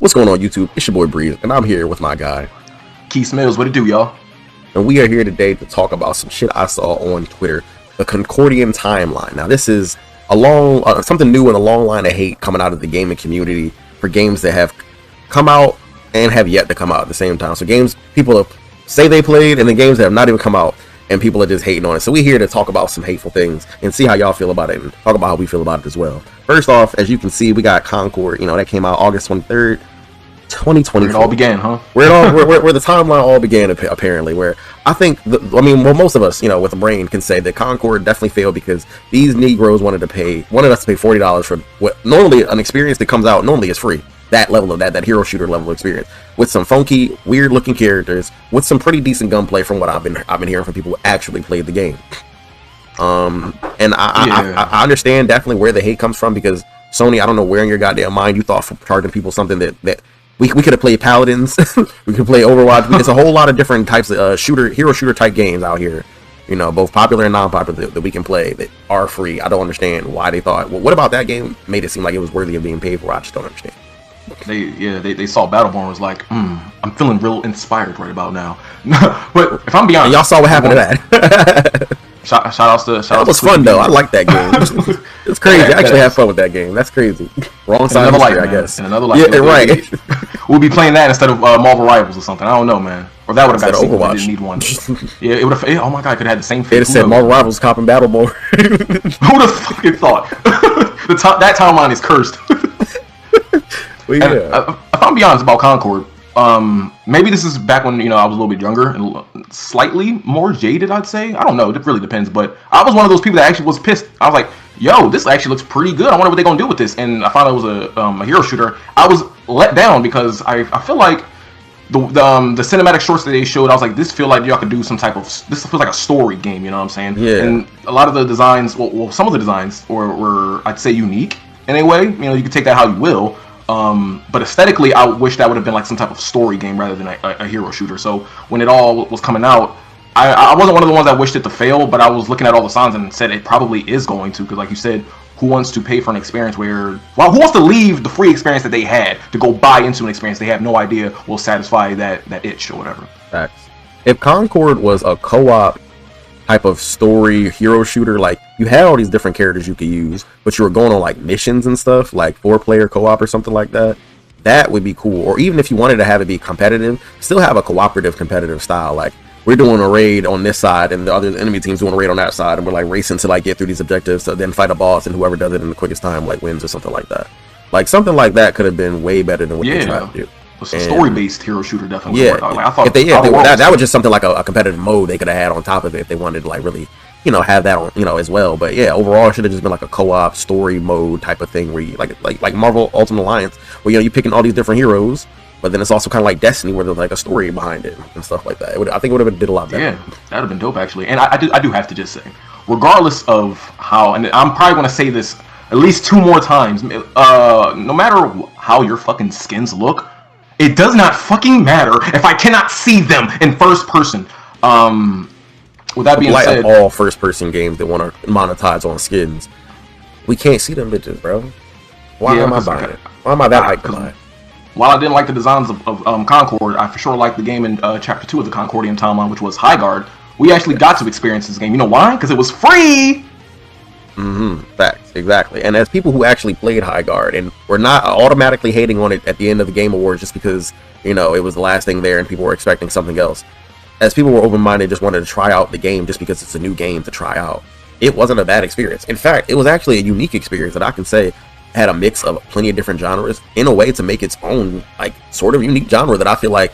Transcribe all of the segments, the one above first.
What's going on, YouTube? It's your boy Breeze, and I'm here with my guy Keith Mills. What it do, y'all? And we are here today to talk about some shit I saw on Twitter, the Concordian Timeline. Now, this is a something new and a long line of hate coming out of the gaming community for games that have come out and have yet to come out at the same time. So games people say they played, and the games that have not even come out, and people are just hating on it. So we're here to talk about some hateful things and see how y'all feel about it, and talk about how we feel about it as well. First off, as you can see, we got Concord. That came out August 23rd. 2020. Where it all began, huh? Where the timeline all began, apparently. Where I think, most of us, with a brain, can say that Concord definitely failed because these Negroes wanted us to pay $40 for what normally an experience that comes out normally is free. That level of that hero shooter level of experience with some funky, weird looking characters with some pretty decent gunplay from what I've been hearing from people who actually played the game. And I understand definitely where the hate comes from, because Sony, I don't know where in your goddamn mind you thought for charging people something that we could have played Paladins, we could play Overwatch. There's a whole lot of different types of hero shooter type games out here, both popular and non-popular that we can play that are free. I don't understand why they thought, well, what about that game made it seem like it was worthy of being paid for? I just don't understand. They saw Battleborn, was like, I'm feeling real inspired right about now. But if I'm being honest, and y'all saw what happened to that. Shout outs to that was fun though. I like that game. It's crazy. I actually have fun with that game. That's crazy. Wrong side of history, I guess. In another life, yeah, right. We'll be playing that instead of Marvel Rivals or something. I don't know, man. Or that would have got Overwatch. Didn't need one. Yeah, it would have. Oh my god, I could have had the same. It said Marvel Rivals copping Battleborn. Who would have fucking thought? That timeline is cursed. Well, yeah. If I'm being honest about Concord, maybe this is back when I was a little bit younger and slightly more jaded, I'd say. I don't know, it really depends, but I was one of those people that actually was pissed. I was like, yo, this actually looks pretty good. I wonder what they're gonna do with this. And I found out it was a hero shooter. I was let down because I feel like the cinematic shorts that they showed, I was like, this feels like y'all could do some type of, this feels like a story game, you know what I'm saying? Yeah. And a lot of the designs, well some of the designs were I'd say unique in a way. You can take that how you will. But aesthetically, I wish that would have been like some type of story game rather than a hero shooter. So when it all was coming out, I wasn't one of the ones that wished it to fail, but I was looking at all the signs and said it probably is going to, because like you said, who wants to pay for an experience who wants to leave the free experience that they had to go buy into an experience they have no idea will satisfy that itch or whatever. Facts. If Concord was a co-op type of story hero shooter, like you had all these different characters you could use, but you were going on like missions and stuff, like 4-player co-op or something like that, that would be cool. Or even if you wanted to have it be competitive, still have a cooperative competitive style. Like we're doing a raid on this side and the other enemy team's doing a raid on that side, and we're like racing to like get through these objectives to then fight a boss, and whoever does it in the quickest time like wins or something like that. Like something like that could have been way better than what they tried to do. It's a story-based hero shooter, definitely. Yeah, like, I thought that was just something like a competitive mode they could have had on top of it if they wanted to like really, have that on, as well. But yeah, overall, it should have just been like a co-op story mode type of thing where you like Marvel Ultimate Alliance, where you're picking all these different heroes, but then it's also kind of like Destiny where there's like a story behind it and stuff like that. I think it would have did a lot better. Yeah, that'd have been dope actually. And I do have to just say, regardless of how, and I'm probably going to say this at least 2 more times, no matter how your fucking skins look, it does not fucking matter if I cannot see them in first person. With that being said, all first person games that want to monetize on skins, we can't see them bitches, bro. Why am I buying it? Why am I that hyped to buy it? While I didn't like the designs of Concord, I for sure liked the game in chapter 2 of the Concordian Timeline, which was Highguard. We actually got to experience this game. You know why? Because it was free! Facts, exactly. And as people who actually played Highguard and were not automatically hating on it at the end of the Game Awards just because, it was the last thing there and people were expecting something else. As people were open-minded, just wanted to try out the game just because it's a new game to try out. It wasn't a bad experience. In fact, it was actually a unique experience that I can say had a mix of plenty of different genres in a way to make its own, like, sort of unique genre that I feel like,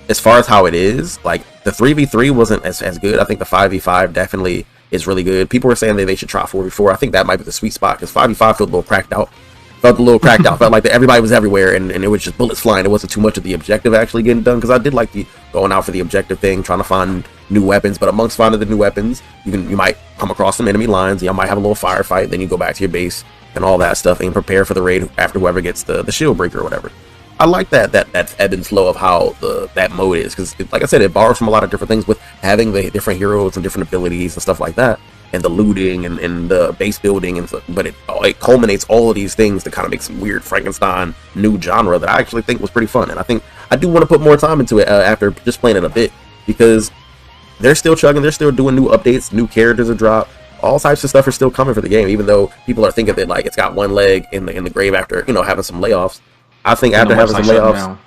as far as how it is, like, the 3v3 wasn't as good. I think the 5v5 definitely is really good. People were saying that they should try 4v4. I think that might be the sweet spot, because 5v5 felt a little cracked out. Felt like that everybody was everywhere and it was just bullets flying. It wasn't too much of the objective actually getting done, because I did like the going out for the objective thing, trying to find new weapons. But amongst finding the new weapons, you might come across some enemy lines. You might have a little firefight. Then you go back to your base and all that stuff and prepare for the raid after whoever gets the shield breaker or whatever. I like that ebb and flow of how that mode is, because like I said, it borrows from a lot of different things with having the different heroes and different abilities and stuff like that. and the looting and the base building, and so, but it culminates all of these things to kind of make some weird Frankenstein new genre that I actually think was pretty fun. And I think I do want to put more time into it after just playing it a bit, because they're still chugging, they're still doing new updates, new characters are dropped, all types of stuff are still coming for the game, even though people are thinking that like it's got one leg in the grave after, you know, having some layoffs. I think after having some layoffs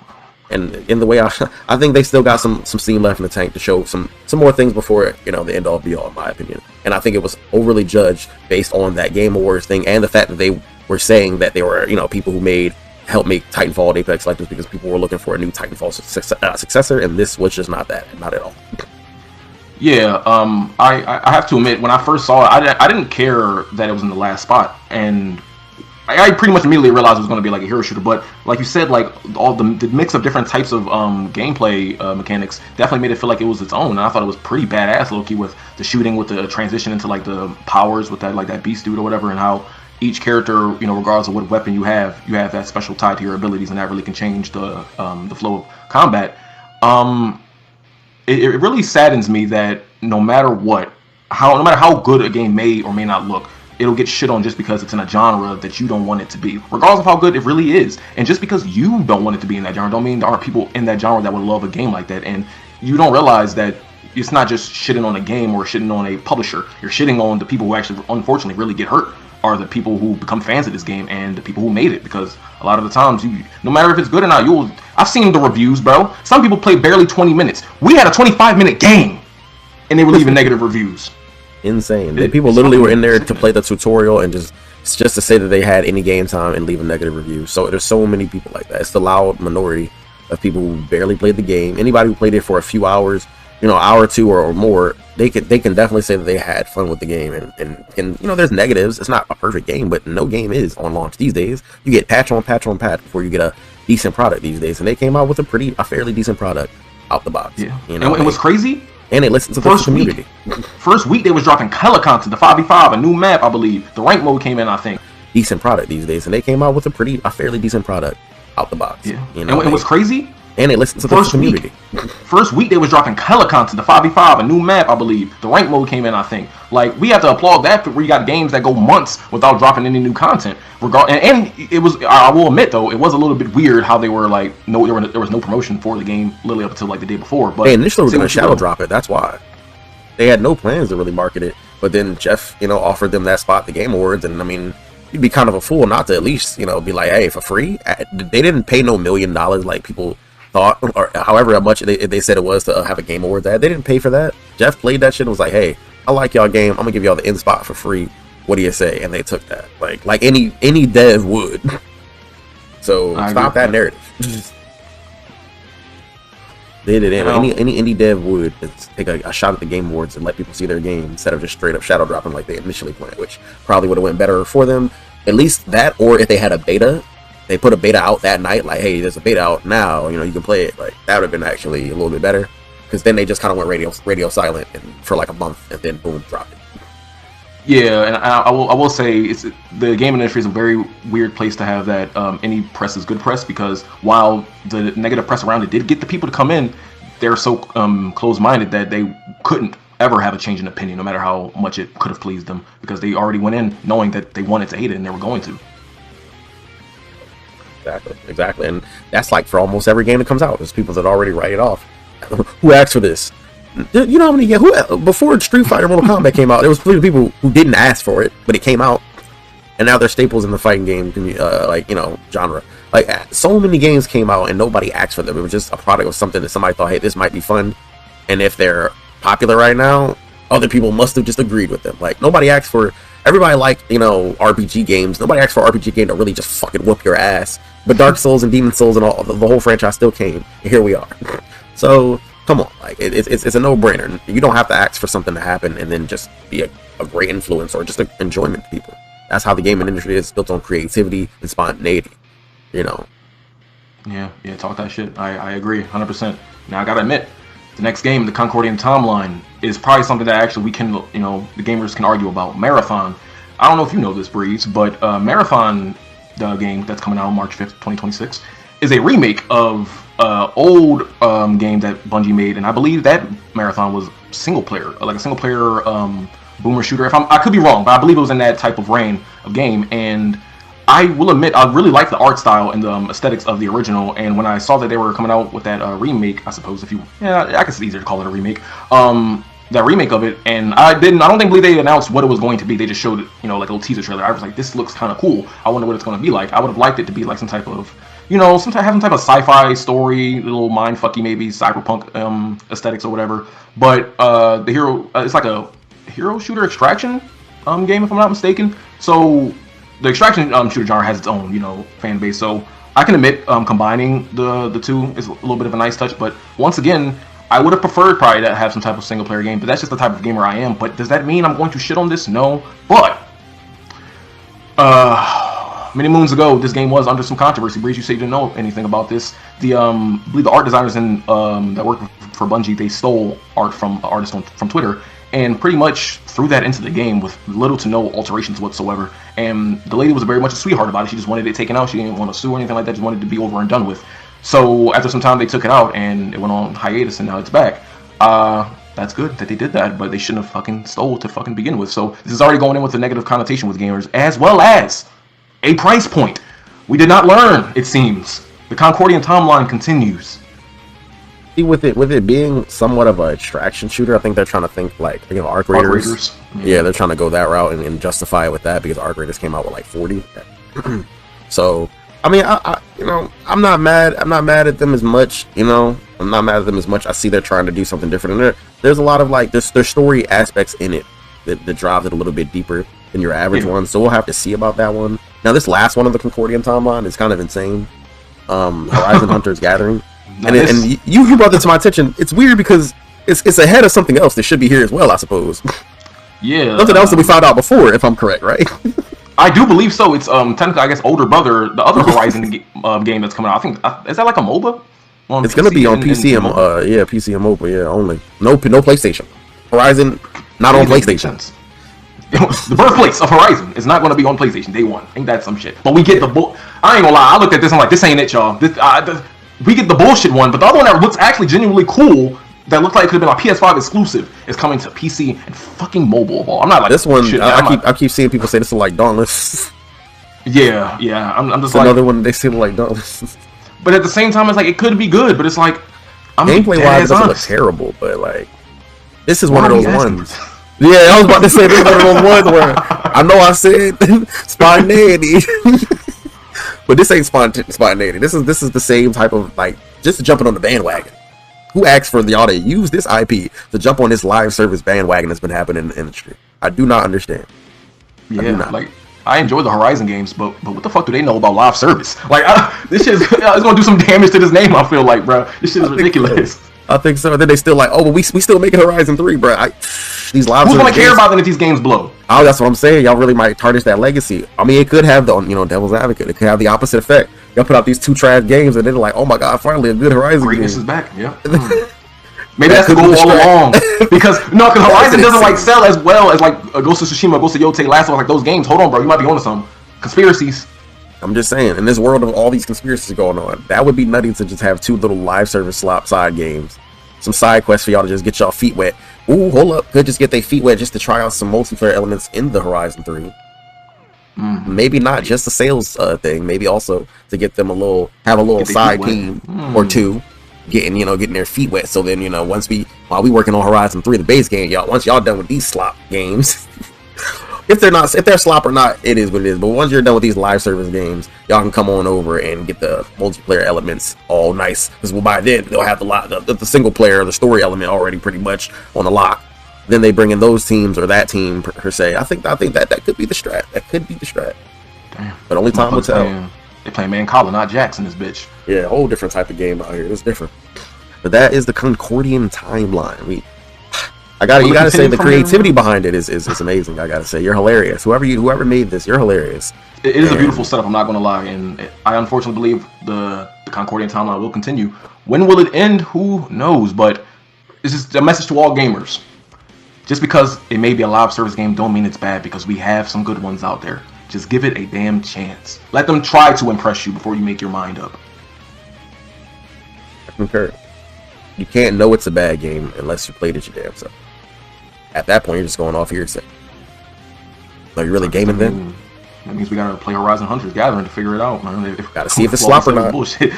and in the way I think they still got some steam left in the tank to show some more things before, you know, the end all be all, in my opinion. And I think it was overly judged based on that Game Awards thing and the fact that they were saying that they were, you know, people who helped make Titanfall and Apex Legends because people were looking for a new Titanfall successor, and this was just not that, not at all. Yeah, I have to admit, when I first saw it, I didn't care that it was in the last spot, and I pretty much immediately realized it was going to be like a hero shooter. But like you said, like all the mix of different types of gameplay mechanics definitely made it feel like it was its own. And I thought it was pretty badass, low-key, with the shooting, with the transition into like the powers with that, like that beast dude or whatever, and how each character, you know, regardless of what weapon you have that special tied to your abilities, and that really can change the flow of combat. It really saddens me that no matter how good a game may or may not look, it'll get shit on just because it's in a genre that you don't want it to be, regardless of how good it really is. And just because you don't want it to be in that genre, don't mean there aren't people in that genre that would love a game like that. And you don't realize that it's not just shitting on a game or shitting on a publisher. You're shitting on the people who actually, unfortunately, really get hurt, are the people who become fans of this game and the people who made it. Because a lot of the times, no matter if it's good or not, I've seen the reviews, bro. Some people play barely 20 minutes. We had a 25-minute game, and they were leaving negative reviews. Insane. People literally were in there to play the tutorial and just to say that they had any game time and leave a negative review. So there's so many people like that. It's the loud minority of people who barely played the game. Anybody who played it for a few hours, you know, hour or two or more, they can definitely say that they had fun with the game. And you know, there's negatives. It's not a perfect game, but no game is on launch these days. You get patch on patch on patch before you get a decent product these days. And they came out with a fairly decent product out the box. Yeah. You know, and it was crazy. And they listened to the community. First week they was dropping color content, the 5v5, a new map, I believe. The rank mode came in, I think. Decent product these days, and they came out with a fairly decent product out the box. Yeah. You know, and it was crazy. And they listened to the community. First week they was dropping color content, the 5v5, a new map, I believe. The rank mode came in, I think. Like, we have to applaud that, where you got games that go months without dropping any new content. And it was, I will admit though, it was a little bit weird how they were like, there was no promotion for the game literally up until like the day before. But they initially were going to shadow drop it. That's why they had no plans to really market it. But then Jeff, you know, offered them that spot at the Game Awards, and I mean, you'd be kind of a fool not to at least, you know, be like, hey, for free. They didn't pay no $1 million like people thought, or however much they said it was to have a Game Awards ad. They didn't pay for that. Jeff played that shit and was like, hey, I like y'all game, I'm gonna give y'all the end spot for free, what do you say? And they took that like any dev would. So stop that narrative. They did it. Any indie dev would take a shot at the Game Awards and let people see their game instead of just straight up shadow dropping like they initially planned, which probably would have went better for them. At least that, or if they had a beta, they put a beta out that night, like, hey, there's a beta out now, you know, you can play it. Like, that would have been actually a little bit better, because then they just kind of went radio silent and for like a month, and then boom, dropped it. Yeah, and I will say the gaming industry is a very weird place to have that. Any press is good press, because while the negative press around it did get the people to come in, they're so closed-minded that they couldn't ever have a change in opinion, no matter how much it could have pleased them, because they already went in knowing that they wanted to hate it and they were going to. Exactly, and that's like for almost every game that comes out. There's people that already write it off. Who asked for this? You know how many games? Before Street Fighter Mortal Kombat came out, there was plenty of people who didn't ask for it, but it came out, and now they're staples in the fighting game, like, you know, genre. Like, so many games came out and nobody asked for them. It was just a product of something that somebody thought, hey, this might be fun. And if they're popular right now, other people must have just agreed with them. Like, nobody asked for. Everybody liked, you know, RPG games. Nobody asked for RPG game to really just fucking whoop your ass. But Dark Souls and Demon Souls and all the whole franchise still came, and here we are. So come on, like, it's a no-brainer. You don't have to ask for something to happen and then just be a great influence or just an enjoyment to people. That's how the gaming industry is, built on creativity and spontaneity, you know. Yeah, talk that shit. I agree 100%. Now I gotta admit, the next game, the Concordian Timeline, is probably something that actually we can, you know, the gamers can argue about. Marathon. I don't know if you know this, Breeze, but Marathon, the game that's coming out on March 5th, 2026, is a remake of old game that Bungie made, and I believe that Marathon was single player, like a single player boomer shooter. I could be wrong, but I believe it was in that type of reign of game. And I will admit, I really like the art style and the aesthetics of the original. And when I saw that they were coming out with that remake, I suppose I guess it's easier to call it a remake. That remake of it, and I don't believe they announced what it was going to be. They just showed it, like a little teaser trailer. I was like, this looks kind of cool. I wonder what it's going to be like. I would have liked it to be like some type of, have some type of sci-fi story, little mindfucky maybe cyberpunk aesthetics or whatever. But the hero, it's like a hero shooter extraction game if I'm not mistaken. So the extraction shooter genre has its own fan base. So I can admit combining the two is a little bit of a nice touch. But once again, I would have preferred probably to have some type of single player game, but that's just the type of gamer I am. But does that mean I'm going to shit on this? No. But many moons ago, this game was under some controversy. Breeze, you said you didn't know anything about this. I believe the art designers that worked for Bungie, they stole art from artists from Twitter and pretty much threw that into the game with little to no alterations whatsoever. And the lady was very much a sweetheart about it. She just wanted it taken out. She didn't want to sue or anything like that. Just wanted it to be over and done with. So after some time, they took it out and it went on hiatus, and now it's back. That's good that they did that, but they shouldn't have fucking stole to fucking begin with. So this is already going in with a negative connotation with gamers, as well as a price point. We did not learn, it seems. The Concordian Timeline continues. See, with it being somewhat of an extraction shooter, I think they're trying to think like Arc Raiders. Yeah, they're trying to go that route and justify it with that because Arc Raiders came out with like 40. So I mean, I'm not mad. I'm not mad at them as much. I'm not mad at them as much. I see they're trying to do something different, and there's a lot of there's story aspects in it that drives it a little bit deeper than your average one. So we'll have to see about that one. Now, this last one of the Concordian Timeline is kind of insane. Horizon Hunter's Gathering, and you brought this to my attention. It's weird because it's ahead of something else that should be here as well, I suppose. Yeah, something else that we found out before, if I'm correct, right? I do believe so. It's technically, I guess, older brother, the other Horizon game that's coming out. I think is that like a MOBA? It's gonna be on PC and PC and mobile, only. No PlayStation. Horizon not on PlayStation. The birthplace of Horizon is not going to be on PlayStation day one. Ain't that some shit? But we get the I ain't gonna lie. I looked at this and I'm like, this ain't it, y'all. We get the bullshit one, but the other one that looks actually genuinely cool, that looked like it could have been a PS5 exclusive, is coming to PC and fucking mobile. I'm not like this one. Shit, I keep seeing people say this is like Dauntless. Yeah. I'm just like another one they seem like Dauntless. But at the same time, it's like it could be good, but it's like gameplay wise, it doesn't look terrible, but like this is one of those ones. Yeah, I was about to say this is one of those ones where I know I said spontaneity, but this ain't spontaneity. This is the same type of just jumping on the bandwagon. Who asked for y'all to use this IP to jump on this live service bandwagon that's been happening in the industry? I do not understand. Yeah, I enjoy the Horizon games, but what the fuck do they know about live service? This shit is gonna do some damage to this name. I feel like, bro, this shit is ridiculous. I think so. And then they still but we still making Horizon 3, bro. These live. Who's gonna care about them if these games blow? Oh, that's what I'm saying. Y'all really might tarnish that legacy. I mean, it could have the devil's advocate. It could have the opposite effect. Y'all put out these two trash games, and then like, oh my god, finally a good Horizon Greatness game. Is back. Yeah. Maybe that's the goal all along. Because Horizon doesn't sell as well as Ghost of Tsushima, Ghost of Yotei, Last of Us, those games. Hold on, bro, you might be onto some conspiracies. I'm just saying, in this world of all these conspiracies going on, that would be nutty to just have two little live service side games, some side quests for y'all to just get y'all feet wet. Ooh, hold up, could just get their feet wet just to try out some multiplayer elements in the Horizon 3. Maybe not just a sales thing, maybe also to get them have a little side team or two. Getting their feet wet. So then, while we working on Horizon 3, the base game, once y'all done with these slop games, if they're slop or not, it is what it is. But once you're done with these live service games, y'all can come on over and get the multiplayer elements all nice. Because by then they'll have the single player, the story element already pretty much on the lock. Then they bring in those teams or that team per se. I think that could be the strat. That could be the strat. Damn. But only time will tell. They play Mancala, not Jackson, this bitch. Yeah, a whole different type of game out here. It's different. But that is the Concordian Timeline. You gotta say the creativity behind it is amazing. I gotta say, you're hilarious. Whoever made this, you're hilarious. It is a beautiful setup. I'm not gonna lie, and I unfortunately believe the Concordian Timeline will continue. When will it end? Who knows? But it's just a message to all gamers. Just because it may be a live service game, don't mean it's bad. Because we have some good ones out there. Just give it a damn chance. Let them try to impress you before you make your mind up. I concur. You can't know it's a bad game unless you played it your damn self. At that point, you're just going off hearsay. Are you really gaming then? That means we gotta play Horizon Hunters Gathering to figure it out, man. Gotta see if it's slop or not. Bullshit.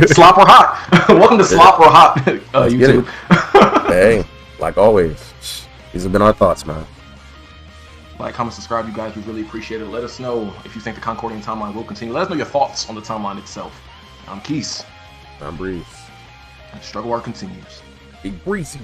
Slop or hot. Welcome to Slop or Hot YouTube. Hey, like always, these have been our thoughts, man. Like, comment, subscribe, you guys. We really appreciate it. Let us know if you think the Concordian Timeline will continue. Let us know your thoughts on the timeline itself. I'm Keys. I'm Breeze. And Struggle Art continues. Be breezy.